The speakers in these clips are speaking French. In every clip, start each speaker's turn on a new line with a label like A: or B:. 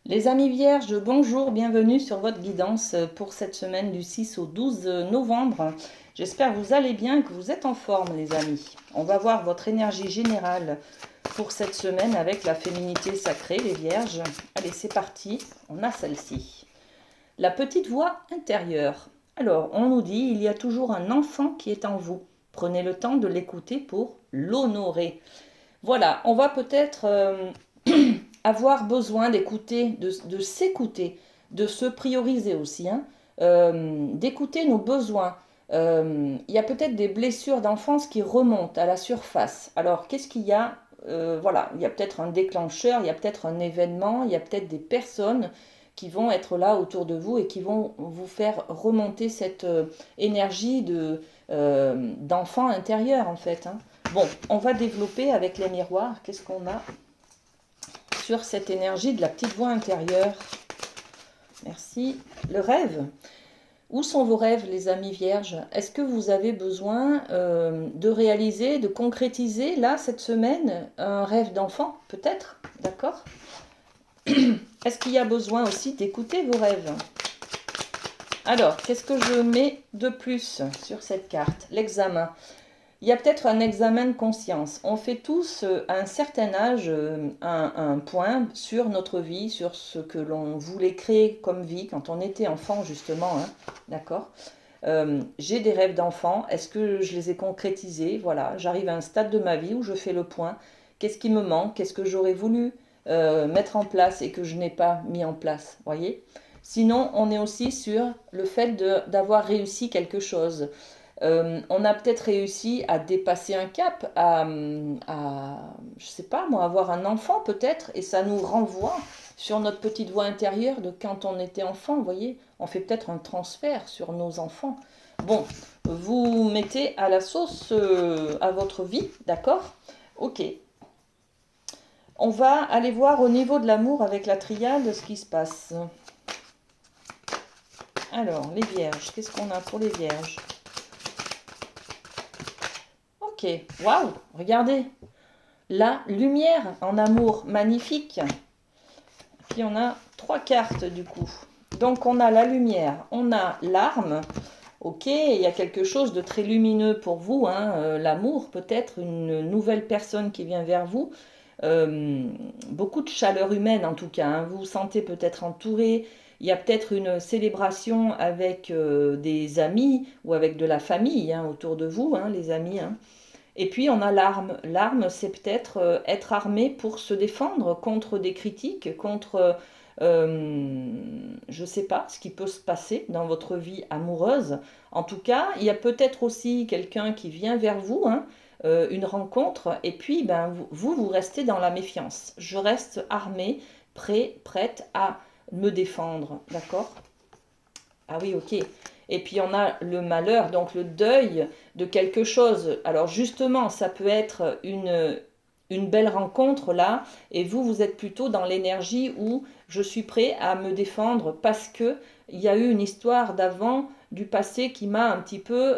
A: Les amis vierges, bonjour, bienvenue sur votre guidance pour cette semaine du 6 au 12 novembre. J'espère que vous allez bien, que vous êtes en forme les amis. On va voir votre énergie générale pour cette semaine avec la féminité sacrée, les vierges. Allez, c'est parti, on a celle-ci. La petite voix intérieure. Alors, on nous dit, il y a toujours un enfant qui est en vous. Prenez le temps de l'écouter pour l'honorer. Voilà, on va peut-être avoir besoin d'écouter, de s'écouter, de se prioriser aussi, hein, d'écouter nos besoins. Il y a peut-être des blessures d'enfance qui remontent à la surface. Alors, qu'est-ce qu'il y a? Voilà, il y a peut-être un déclencheur, il y a peut-être un événement, il y a peut-être des personnes qui vont être là autour de vous et qui vont vous faire remonter cette énergie d'enfant intérieur en fait, hein. Bon, on va développer avec les miroirs. Qu'est-ce qu'on a sur cette énergie de la petite voix intérieure? Merci. Le rêve. Où sont vos rêves, les amis vierges? Est-ce que vous avez besoin de réaliser, de concrétiser, là, cette semaine, un rêve d'enfant, peut-être? D'accord? Est-ce qu'il y a besoin aussi d'écouter vos rêves? Alors, qu'est-ce que je mets de plus sur cette carte? L'examen. Il y a peut-être un examen de conscience. On fait tous à un certain âge un point sur notre vie, sur ce que l'on voulait créer comme vie quand on était enfant justement, hein, d'accord. J'ai des rêves d'enfant, est-ce que je les ai concrétisés? Voilà, j'arrive à un stade de ma vie où je fais le point. Qu'est-ce qui me manque? Qu'est-ce que j'aurais voulu mettre en place et que je n'ai pas mis en place, voyez? Sinon, on est aussi sur le fait d'avoir réussi quelque chose. On a peut-être réussi à dépasser un cap, je sais pas moi, avoir un enfant peut-être, et ça nous renvoie sur notre petite voix intérieure de quand on était enfant, vous voyez, on fait peut-être un transfert sur nos enfants. Bon, vous mettez à la sauce à votre vie, d'accord? Ok. On va aller voir au niveau de l'amour avec la triade ce qui se passe. Alors, les vierges, qu'est-ce qu'on a pour les vierges? Ok, waouh, regardez, la lumière en amour, magnifique. Puis on a trois cartes du coup. Donc on a la lumière, on a l'arme. Ok, il y a quelque chose de très lumineux pour vous, hein, l'amour, peut-être une nouvelle personne qui vient vers vous. Beaucoup de chaleur humaine en tout cas, hein. Vous vous sentez peut-être entouré. Il y a peut-être une célébration avec des amis ou avec de la famille, hein, autour de vous, hein, les amis, hein. Et puis on a l'arme. L'arme, c'est peut-être être armé pour se défendre contre des critiques, contre, je ne sais pas, ce qui peut se passer dans votre vie amoureuse. En tout cas, il y a peut-être aussi quelqu'un qui vient vers vous, hein, une rencontre, et puis ben, vous restez dans la méfiance. Je reste armé, prêt, prête à me défendre, d'accord? Ah oui, ok. Et puis on a le malheur, donc le deuil de quelque chose. Alors justement, ça peut être une belle rencontre là, et vous, vous êtes plutôt dans l'énergie où je suis prêt à me défendre parce que il y a eu une histoire d'avant, du passé qui m'a un petit peu,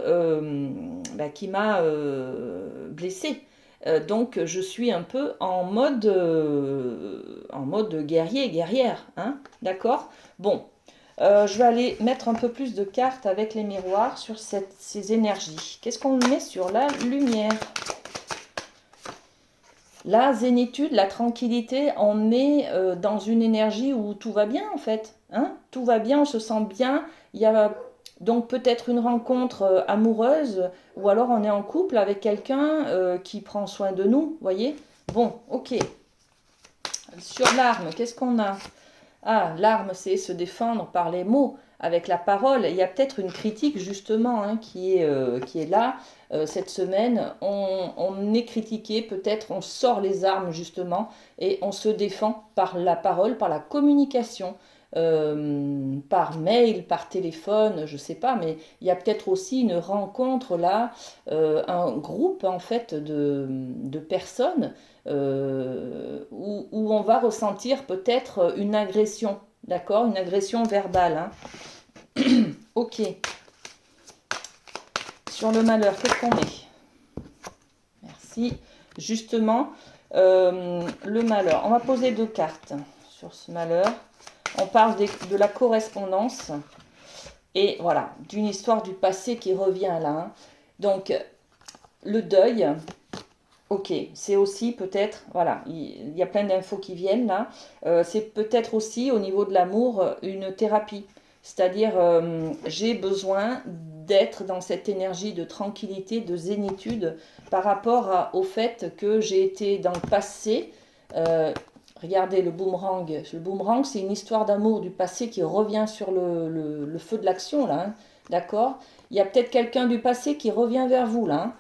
A: qui m'a blessé. Donc je suis un peu en mode guerrier, guerrière, hein, d'accord? Bon, je vais aller mettre un peu plus de cartes avec les miroirs sur ces énergies. Qu'est-ce qu'on met sur la lumière? La zénitude, la tranquillité, on est dans une énergie où tout va bien en fait, hein. Tout va bien, on se sent bien. Il y a donc peut-être une rencontre amoureuse ou alors on est en couple avec quelqu'un qui prend soin de nous, voyez? Bon, ok. Sur l'arme, qu'est-ce qu'on a? Ah, l'arme, c'est se défendre par les mots, avec la parole. Il y a peut-être une critique justement, hein, qui est là. Cette semaine, on est critiqué, peut-être on sort les armes justement et on se défend par la parole, par la communication, par mail, par téléphone, je ne sais pas, mais il y a peut-être aussi une rencontre là, un groupe en fait de personnes où on va ressentir peut-être une agression, d'accord? Une agression verbale, hein. Ok. Sur le malheur, qu'est-ce qu'on met? Merci. Justement, le malheur. On va poser deux cartes sur ce malheur. On parle de la correspondance. Et voilà, d'une histoire du passé qui revient là. Hein. Donc, le deuil, ok, c'est aussi peut-être, voilà, il y a plein d'infos qui viennent là. C'est peut-être aussi au niveau de l'amour une thérapie. C'est-à-dire, j'ai besoin d'être dans cette énergie de tranquillité, de zénitude par rapport au fait que j'ai été dans le passé. Regardez le boomerang. Le boomerang, c'est une histoire d'amour du passé qui revient sur le feu de l'action, là. Hein. D'accord? Il y a peut-être quelqu'un du passé qui revient vers vous, là.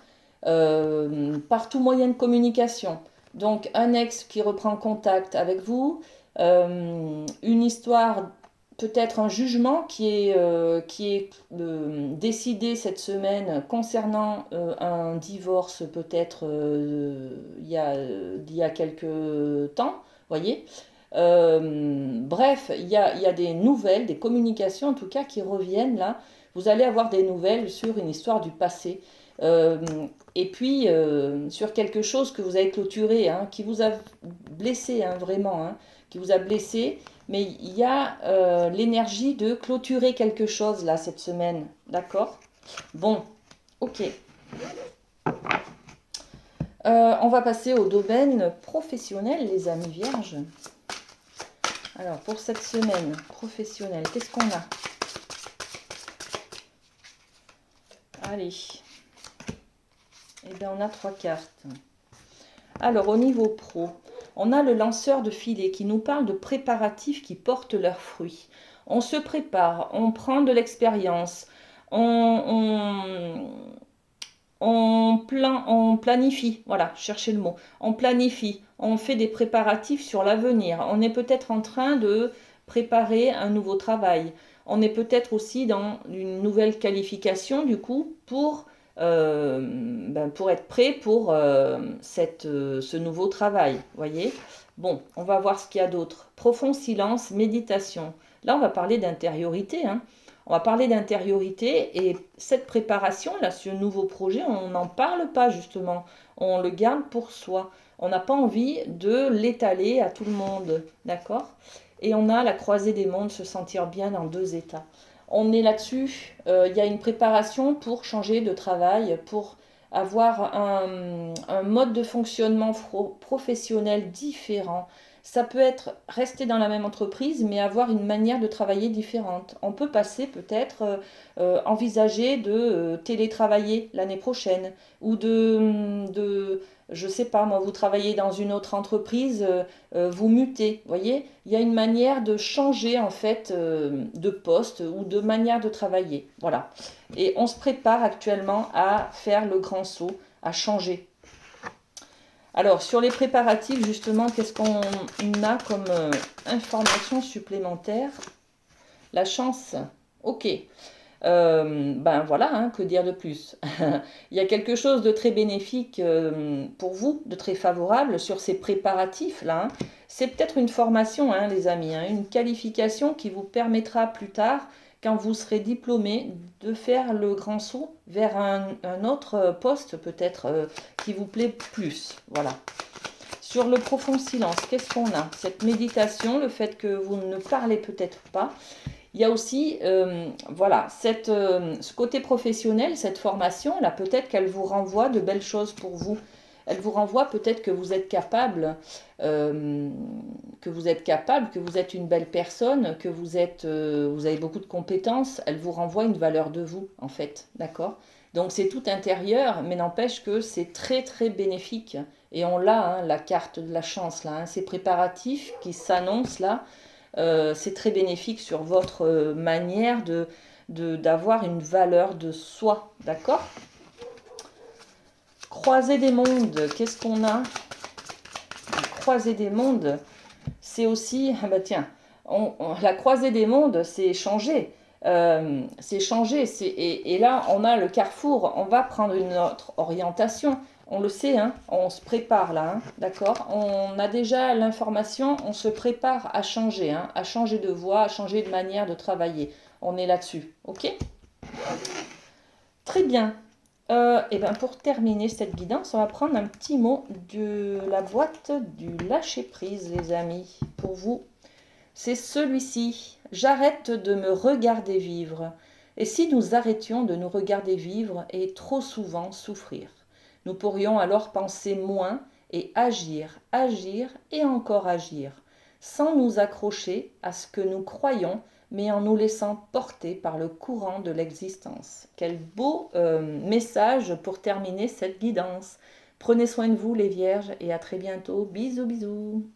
A: Hein. Par tout moyen de communication. Donc, un ex qui reprend contact avec vous. Une histoire, peut-être un jugement qui est décidé cette semaine concernant un divorce, peut-être il y a quelques temps. Voyez bref, il y a des nouvelles, des communications en tout cas qui reviennent là. Vous allez avoir des nouvelles sur une histoire du passé. Euh, et puis sur quelque chose que vous avez clôturé, hein, qui vous a blessé, hein, vraiment, hein, qui vous a blessé. Mais il y a l'énergie de clôturer quelque chose là cette semaine. D'accord? Bon, ok. On va passer au domaine professionnel, les amis vierges. Alors, pour cette semaine professionnelle, qu'est-ce qu'on a? Allez. Eh bien, on a 3 cartes. Alors, au niveau pro, on a le lanceur de filet qui nous parle de préparatifs qui portent leurs fruits. On se prépare, on prend de l'expérience, on planifie, voilà, cherchez le mot, on planifie, on fait des préparatifs sur l'avenir, on est peut-être en train de préparer un nouveau travail, on est peut-être aussi dans une nouvelle qualification du coup pour être prêt pour ce nouveau travail, voyez. Bon, on va voir ce qu'il y a d'autre. Profond silence, méditation. Là, on va parler d'intériorité, hein. On va parler d'intériorité et cette préparation, là, ce nouveau projet, on n'en parle pas justement. On le garde pour soi. On n'a pas envie de l'étaler à tout le monde. D'accord? Et on a la croisée des mondes, se sentir bien dans 2 états. On est là-dessus. Il y a une préparation pour changer de travail, pour avoir un mode de fonctionnement professionnel différent. Ça peut être rester dans la même entreprise, mais avoir une manière de travailler différente. On peut passer peut-être, envisager de télétravailler l'année prochaine, ou je sais pas, moi, vous travaillez dans une autre entreprise, vous mutez, voyez. Il y a une manière de changer, en fait, de poste ou de manière de travailler. Voilà. Et on se prépare actuellement à faire le grand saut, à changer. Alors, sur les préparatifs, justement, qu'est-ce qu'on a comme information supplémentaire? La chance. Ok. Ben voilà, hein, que dire de plus? Il y a quelque chose de très bénéfique pour vous, de très favorable sur ces préparatifs-là. Hein. C'est peut-être une formation, hein, les amis, hein, une qualification qui vous permettra plus tard, quand vous serez diplômé, de faire le grand saut vers un autre poste peut-être qui vous plaît plus. Voilà. Sur le profond silence, qu'est-ce qu'on a? Cette méditation, le fait que vous ne parlez peut-être pas. Il y a aussi, voilà, ce côté professionnel, cette formation, là, peut-être qu'elle vous renvoie de belles choses pour vous. Elle vous renvoie peut-être que vous êtes capable, que vous êtes une belle personne, que vous avez beaucoup de compétences. Elle vous renvoie une valeur de vous, en fait, d'accord? Donc c'est tout intérieur, mais n'empêche que c'est très très bénéfique. Et on l'a, hein, la carte de la chance, là, hein, ces préparatifs qui s'annoncent là. C'est très bénéfique sur votre manière d'avoir une valeur de soi, d'accord? Croisée des mondes, qu'est-ce qu'on a? Croisée des mondes, c'est aussi, ah bah tiens, la croisée des mondes, c'est changer. C'est changer, et là on a le carrefour, on va prendre une autre orientation. On le sait, hein, on se prépare là, hein, d'accord? On a déjà l'information, on se prépare à changer, hein, à changer de voie, à changer de manière de travailler. On est là-dessus, ok? Très bien. Et ben pour terminer cette guidance, on va prendre un petit mot de la boîte du lâcher-prise, les amis, pour vous. c'est celui-ci. J'arrête de me regarder vivre. Et si nous arrêtions de nous regarder vivre et trop souvent souffrir? Nous pourrions alors penser moins et agir, agir et encore agir, sans nous accrocher à ce que nous croyons, mais en nous laissant porter par le courant de l'existence. Quel beau message pour terminer cette guidance. Prenez soin de vous les vierges et à très bientôt. Bisous bisous.